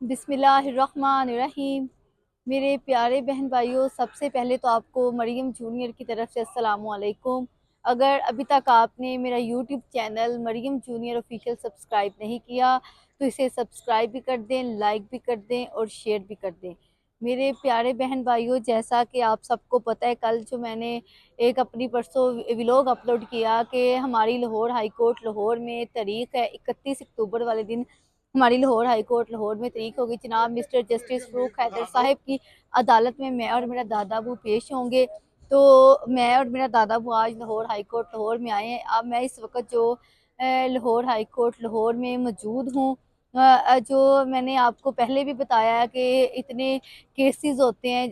बिस्मिल्लाहिर्रहमानिर्रहीम। मेरे प्यारे बहन भाइयों, सबसे पहले तो आपको मरियम जूनियर की तरफ से अस्सलामु अलैकुम। अगर अभी तक आपने मेरा YouTube channel Maryam junior official subscribe नहीं किया तो इसे सब्सक्राइब भी कर दें, लाइक भी कर दें और शेयर भी कर दें। मेरे प्यारे बहन भाइयों, जैसा कि आप सबको पता है, कल जो मैंने एक अपनी परसों व्लॉग अपलोड किया कि हमारी लाहौर हाई कोर्ट लाहौर में तारीख है 31 अक्टूबर वाले दिन हमारी लाहौर हाई कोर्ट लाहौर में तारीख होगी। जनाब मिस्टर जस्टिस फ़रूक हैदर साहब की अदालत में मैं और मेरा दादा अबू पेश होंगे। तो मैं और मेरा दादा अबू आज लाहौर हाई कोर्ट लाहौर में आए हैं। अब मैं इस वक्त जो लाहौर हाई कोर्ट लाहौर में मौजूद हूँ। जो मैंने आपको पहले भी बताया है कि इतने केसेस होते हैं,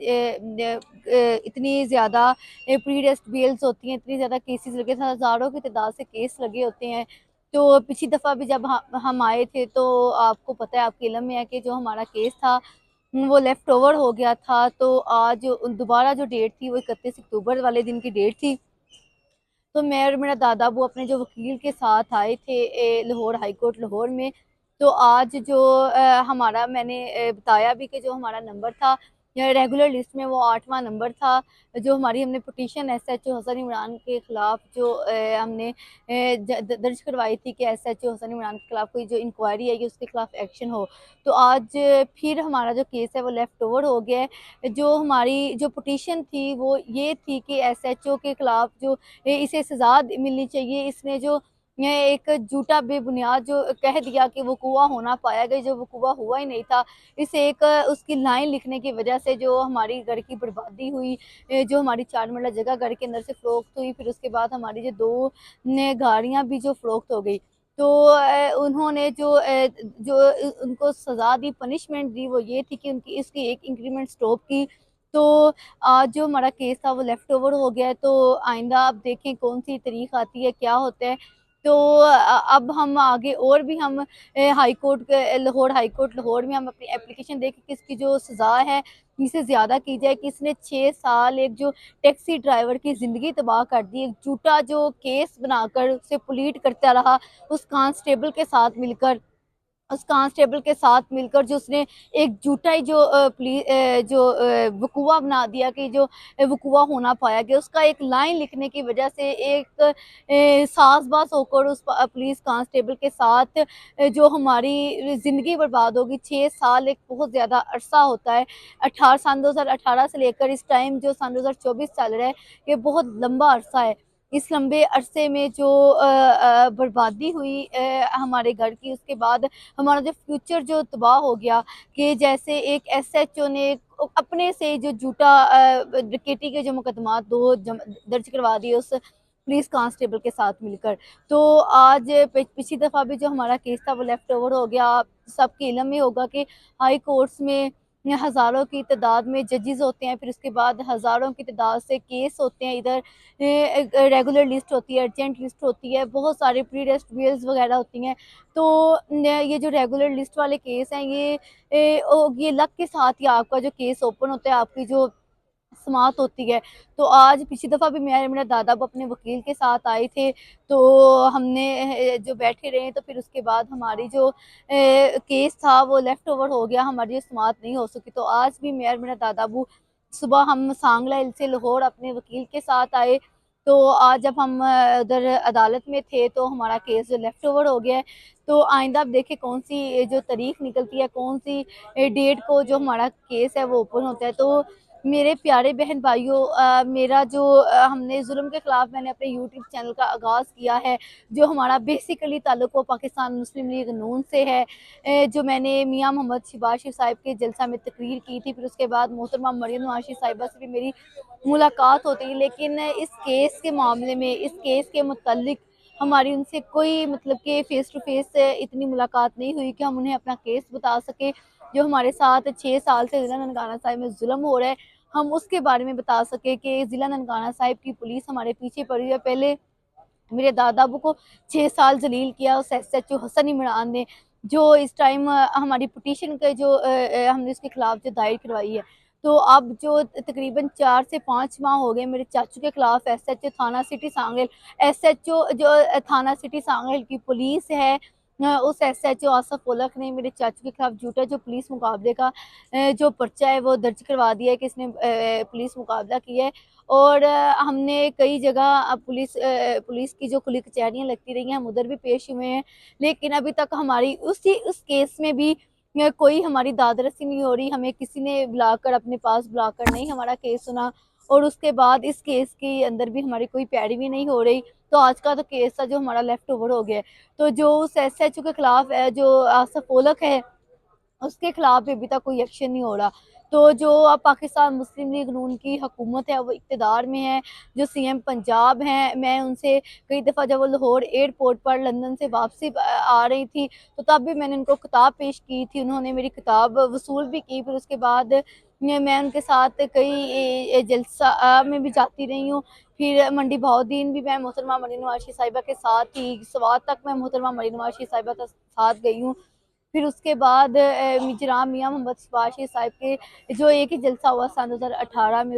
इतनी ज़्यादा प्री टेस्ट बेल्स होती हैं, इतनी ज़्यादा केसेस लगे, हज़ारों की तादाद से केस लगे होते हैं। तो पिछली दफ़ा भी जब हम आए थे तो आपको पता है, आपके इल्म में है कि जो हमारा केस था वो लेफ़्ट ओवर हो गया था। तो आज दोबारा जो डेट थी वो 31 अक्टूबर वाले दिन की डेट थी। तो मैं और मेरा दादा वो अपने जो वकील के साथ आए थे लाहौर हाई कोर्ट लाहौर में। तो आज जो हमारा मैंने बताया भी कि जो हमारा नंबर था रेगुलर लिस्ट में वो 8वां नंबर था। जो हमारी हमने पिटीशन एसएचओ हसन इमरान के ख़िलाफ़ जो हमने दर्ज करवाई थी कि एसएचओ हसन इमरान के ख़िलाफ़ कोई जो इंक्वायरी है कि उसके ख़िलाफ़ एक्शन हो। तो आज फिर हमारा जो केस है वो लेफ़्ट ओवर हो गया है। जो हमारी जो पिटीशन थी वो ये थी कि एसएचओ के ख़िलाफ़ जो इसे सज़ा मिलनी चाहिए। इसने जो ये एक झूठा बेबुनियाद जो कह दिया कि वक़ूआ होना पाया गया, जो वक़ूआ हुआ ही नहीं था। इस एक उसकी लाइन लिखने की वजह से जो हमारी घर की बर्बादी हुई, जो हमारी 4 मरला जगह घर के अंदर से फ़रोख्त हुई, फिर उसके बाद हमारी जो 2 ने गाड़ियाँ भी जो फ़रोख्त हो गई। तो उन्होंने जो उनको सज़ा दी, पनिशमेंट दी, वो ये थी कि उनकी इसकी एक इंक्रीमेंट स्टॉप की। तो आज जो हमारा केस था वो लेफ़्ट ओवर हो गया है। तो आइंदा आप देखें कौन-सी तारीख आती है, क्या होता है। तो अब हम आगे और भी हम हाई कोर्ट के लाहौर हाई कोर्ट लाहौर में हम अपनी एप्लीकेशन दें कि इसकी जो सज़ा है इसे ज़्यादा की जाए, कि इसने 6 साल एक जो टैक्सी ड्राइवर की ज़िंदगी तबाह कर दी, एक झूठा जो केस बनाकर उसे पुलीट करता रहा उस कांस्टेबल के साथ मिलकर। उस कांस्टेबल के साथ मिलकर जो उसने एक झूठा ही जो वक़ूआ बना दिया कि जो वक़ूआ होना पाया गया, उसका एक लाइन लिखने की वजह से एक साज़बाज़ होकर उस पुलिस कांस्टेबल के साथ जो हमारी ज़िंदगी बर्बाद होगी। 6 साल एक बहुत ज़्यादा अरसा होता है। सन 2018 से लेकर इस टाइम जो सन 2024 चल रहा है, ये बहुत लंबा अरसा है। इस लंबे अरसे में जो बर्बादी हुई हमारे घर की, उसके बाद हमारा जो फ्यूचर जो तबाह हो गया, कि जैसे एक एसएचओ ने अपने से जो झूठा डकैती के जो मुकदमा 2 दर्ज करवा दिए उस पुलिस कांस्टेबल के साथ मिलकर। तो आज पिछली दफ़ा भी जो हमारा केस था वो लेफ़्ट ओवर हो गया। आप सबके इल्म में होगा कि हाई कोर्ट्स में हज़ारों की तादाद में जजेस होते हैं, फिर उसके बाद हज़ारों की तादाद से केस होते हैं। इधर रेगुलर लिस्ट होती है, अर्जेंट लिस्ट होती है, बहुत सारे प्री टेस्ट बेल्स वगैरह होती हैं। तो ये जो रेगुलर लिस्ट वाले केस हैं, ये लक के साथ ही आपका जो केस ओपन होता है, आपकी जो समाप्त होती है। तो आज पिछली दफ़ा भी मैं मेरा दादा अपने वकील के साथ आए थे। तो हमने जो बैठे रहे, तो फिर उसके बाद हमारी जो केस था वो लेफ़्ट ओवर हो गया, हमारी जो समाप्त नहीं हो सकी। तो आज भी मैं और मेरा दादा अबू सुबह हम सांगला हिल से लाहौर अपने वकील के साथ आए। तो आज जब हम उधर अदालत में थे तो हमारा केस जो लेफ़्ट ओवर हो गया है। तो आइंदा अब देखें कौन-सी जो तारीख निकलती है, कौन-सी डेट को जो हमारा केस है वो ओपन होता है। तो मेरे प्यारे बहन भाइयों, मेरा जो हमने जुल्म के ख़िलाफ़ मैंने अपने यूट्यूब चैनल का आगाज़ किया है, जो हमारा बेसिकली ताल्लुक़ वो पाकिस्तान मुस्लिम लीग नून से है। जो मैंने मियाँ मोहम्मद शहबाज शरीफ साहिब के जलसा में तकरीर की थी, फिर उसके बाद मोहतरमा मरियम नवाज़ शरीफ साहिबा से भी मेरी मुलाकात होती है। लेकिन इस केस के मामले में, इस केस के मुतल्लिक़ हमारी उनसे कोई मतलब कि फ़ेस टू फ़ेस इतनी मुलाकात नहीं हुई कि हम उन्हें अपना केस बता सकें। जो हमारे साथ 6 साल से ज़िला ननकाना साहिब में ज़ुल्म हो रहा है, हम उसके बारे में बता सकें कि ज़िला ननकाना साहिब की पुलिस हमारे पीछे पड़ी है। पहले मेरे दादा अबू को 6 साल ज़लील किया उस एसएचओ हसन इमरान ने, जो इस टाइम हमारी पिटीशन के जो हमने उसके खिलाफ जो दायर करवाई है। तो अब जो तकरीबन 4 से 5 माह हो गए मेरे चाचू के खिलाफ एसएचओ थाना सिटी सांगल, एसएचओ जो थाना सिटी सांगल की पुलिस है, उस एसएचओ आसफ उलक ने मेरे चाचू के खिलाफ झूठा जो पुलिस मुकाबले का जो पर्चा है वो दर्ज करवा दिया है कि इसने पुलिस मुकाबला किया है। और हमने कई जगह पुलिस की जो खुली कचहरियाँ लगती रही हैं, हम उधर भी पेश हुए हैं, लेकिन अभी तक हमारी उस केस में भी कोई हमारी दादरसी नहीं हो रही। हमें किसी ने बुलाकर अपने पास बुलाकर नहीं हमारा केस सुना, और उसके बाद इस केस के अंदर भी हमारी कोई पैरवी नहीं हो रही। तो आज का तो केस था जो हमारा लेफ्ट ओवर हो गया है। तो जो उस एसएचओ के खिलाफ है, जो आसफ ओलक है, उसके खिलाफ भी अभी तक कोई एक्शन नहीं हो रहा। तो जो अब पाकिस्तान मुस्लिम लीग नून की हुकूमत है वो इक़्तिदार में है, जो सीएम पंजाब हैं, मैं उनसे कई दफ़ा जब वो लाहौर एयरपोर्ट पर लंदन से वापसी आ रही थी, तो तब भी मैंने उनको किताब पेश की थी, उन्होंने मेरी किताब वसूल भी की। फिर उसके बाद मैं उनके साथ कई जलसा में भी जाती रही हूँ। फिर मंडी बहाउद्दीन भी मैं मोहतरमा मरीन नवाज़ साहिबा के साथ थी, स्वात तक मैं मोहतरमा मरीन नवाज़ साहिबा के साथ गई हूँ। फिर उसके बाद मिजराम मियाँ मोहम्मद शहबाज साहिब के जो एक ही जलसा हुआ सन 2018 में,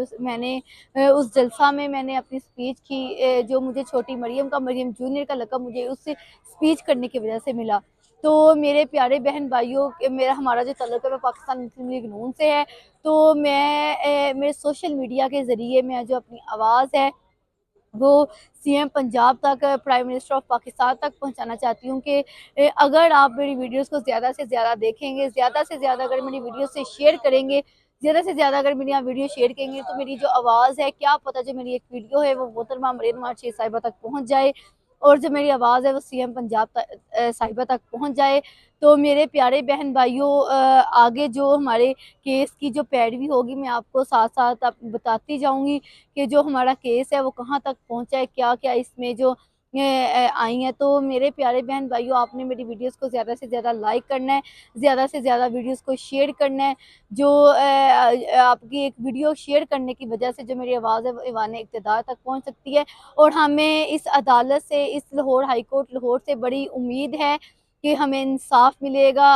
उस जलसा में मैंने अपनी स्पीच की, जो मुझे छोटी मरियम जूनियर का लक़ब मुझे उस स्पीच करने की वजह से मिला। तो मेरे प्यारे बहन भाइयों, मेरा हमारा जो तल्लुक़ है वो पाकिस्तान मुस्लिम लीग नून से है। तो मैं मेरे सोशल मीडिया के ज़रिए मैं जो अपनी आवाज़ है वो सीएम पंजाब तक, प्राइम मिनिस्टर ऑफ पाकिस्तान तक पहुंचाना चाहती हूँ कि अगर आप मेरी वीडियोस को ज़्यादा से ज़्यादा देखेंगे, ज़्यादा से ज़्यादा अगर मेरी वीडियो से शेयर करेंगे, ज़्यादा से ज़्यादा अगर मेरी आप वीडियो शेयर करेंगे, तो मेरी जो आवाज़ है, क्या पता जो मेरी एक वीडियो है वो मोहतरमा मरीन नवाज़ साहिबा तक पहुँच जाए, और जो मेरी आवाज़ है वो सीएम पंजाब साहिबा तक पहुँच जाए। तो मेरे प्यारे बहन भाइयों, आगे जो हमारे केस की जो पैरवी होगी मैं आपको साथ साथ बताती जाऊँगी कि जो हमारा केस है वो कहाँ तक पहुँचा है, क्या-क्या इसमें जो आई हैं। तो मेरे प्यारे बहन भाइयों, आपने मेरी वीडियोस को ज़्यादा से ज़्यादा लाइक करना है, ज़्यादा से ज़्यादा वीडियोस को शेयर करना है। जो आपकी एक वीडियो शेयर करने की वजह से जो मेरी आवाज़ है वो ऐवान इक़्तिदार तक पहुँच सकती है, और हमें इस अदालत से, इस लाहौर हाई कोर्ट लाहौर से बड़ी उम्मीद है कि हमें इंसाफ़ मिलेगा।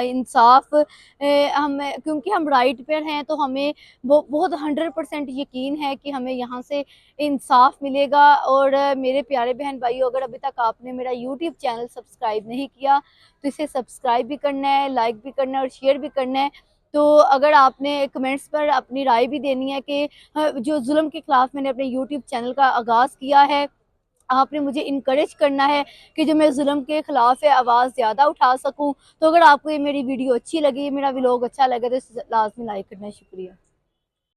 इंसाफ़ हम, क्योंकि हम राइट पर हैं, तो हमें वो बहुत 100% यकीन है कि हमें यहाँ से इंसाफ मिलेगा। और मेरे प्यारे बहन भाइयों, अगर अभी तक आपने मेरा यूट्यूब चैनल सब्सक्राइब नहीं किया तो इसे सब्सक्राइब भी करना है, लाइक भी करना है और शेयर भी करना है। तो अगर आपने कमेंट्स पर अपनी राय भी देनी है कि जो जुल्म के खिलाफ मैंने अपने यूट्यूब चैनल का आगाज़ किया है, आपने मुझे इनकरेज करना है कि जो मैं जुल्म के खिलाफ है आवाज़ ज़्यादा उठा सकूँ। तो अगर आपको ये मेरी वीडियो अच्छी लगी, मेरा व्लॉग अच्छा लगे, तो इसे लाज़मी लाइक करना है। शुक्रिया।